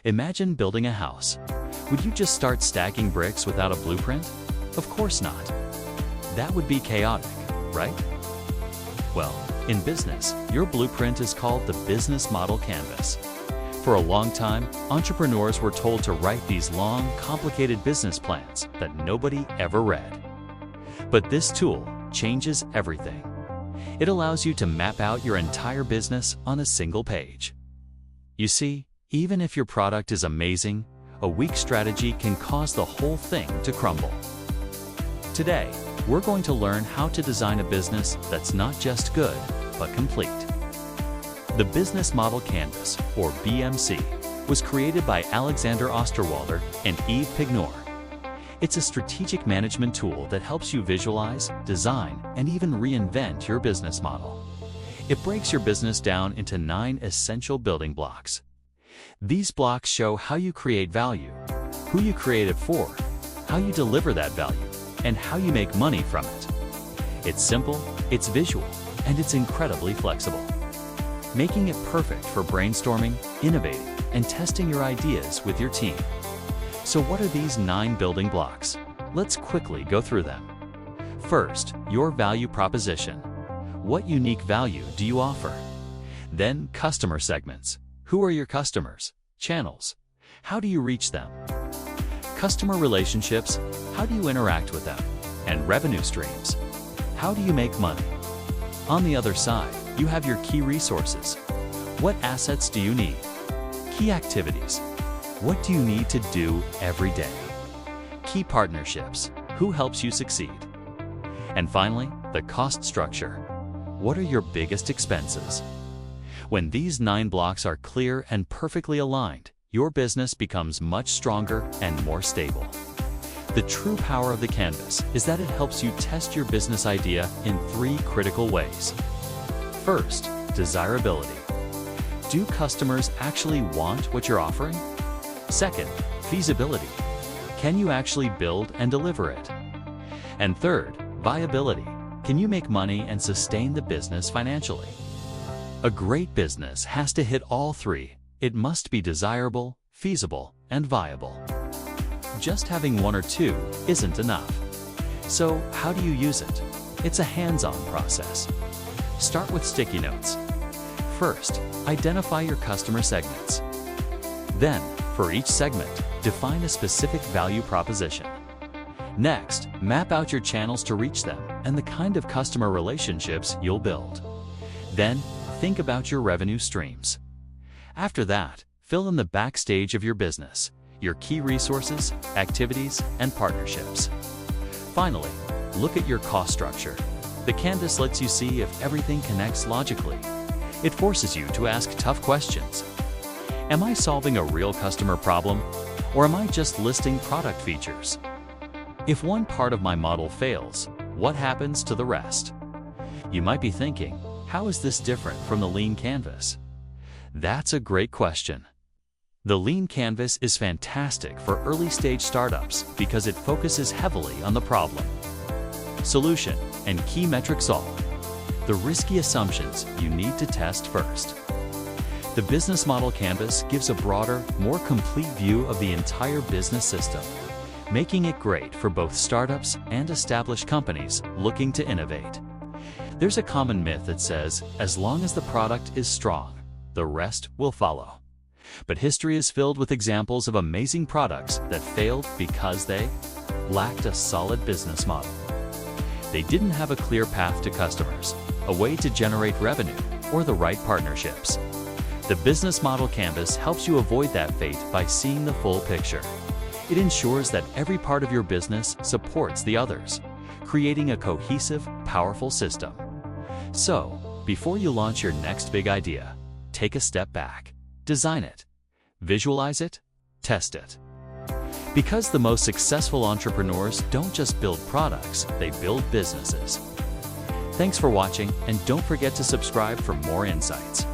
Imagine building a house. Would you just start stacking bricks without a blueprint? Of course not. That would be chaotic, right? Well, in business, your blueprint is called the business model canvas. For a long time, entrepreneurs were told to write these long, complicated business plans that nobody ever read. But this tool changes everything. It allows you to map out your entire business on a single page. You see, even if your product is amazing, a weak strategy can cause the whole thing to crumble. Today, we're going to learn how to design a business that's not just good, but complete. The Business Model Canvas, or BMC, was created by Alexander Osterwalder and Yves Pigneur. It's a strategic management tool that helps you visualize, design, and even reinvent your business model. It breaks your business down into 9 essential building blocks. These blocks show how you create value, who you create it for, how you deliver that value, and how you make money from it. It's simple, it's visual, and it's incredibly flexible, making it perfect for brainstorming, innovating, and testing your ideas with your team. So what are these 9 building blocks? Let's quickly go through them. First, your value proposition. What unique value do you offer? Then, customer segments. Who are your customers? Channels. How do you reach them? Customer relationships. How do you interact with them? And revenue streams. How do you make money? On the other side, you have your key resources. What assets do you need? Key activities. What do you need to do every day? Key partnerships. Who helps you succeed? And finally, the cost structure. What are your biggest expenses? When these 9 blocks are clear and perfectly aligned, your business becomes much stronger and more stable. The true power of the canvas is that it helps you test your business idea in 3 critical ways. First, desirability. Do customers actually want what you're offering? Second, feasibility. Can you actually build and deliver it? And third, viability. Can you make money and sustain the business financially? A great business has to hit all 3. It must be desirable, feasible, and viable. Just having 1 or 2 isn't enough. So how do you use it? It's a hands-on process. Start with sticky notes. First, identify your customer segments. Then, for each segment, define a specific value proposition. Next, map out your channels to reach them and the kind of customer relationships you'll build. Then, think about your revenue streams. After that, fill in the backstage of your business, your key resources, activities, and partnerships. Finally, look at your cost structure. The canvas lets you see if everything connects logically. It forces you to ask tough questions. Am I solving a real customer problem, or am I just listing product features? If one part of my model fails, what happens to the rest? You might be thinking, how is this different from the Lean Canvas? That's a great question. The Lean Canvas is fantastic for early-stage startups because it focuses heavily on the problem, solution, and key metrics all. The risky assumptions you need to test first. The Business Model Canvas gives a broader, more complete view of the entire business system, making it great for both startups and established companies looking to innovate. There's a common myth that says, as long as the product is strong, the rest will follow. But history is filled with examples of amazing products that failed because they lacked a solid business model. They didn't have a clear path to customers, a way to generate revenue, or the right partnerships. The Business Model Canvas helps you avoid that fate by seeing the full picture. It ensures that every part of your business supports the others, creating a cohesive, powerful system. So, before you launch your next big idea, take a step back, design it, visualize it, test it. Because the most successful entrepreneurs don't just build products, they build businesses. Thanks for watching, and don't forget to subscribe for more insights.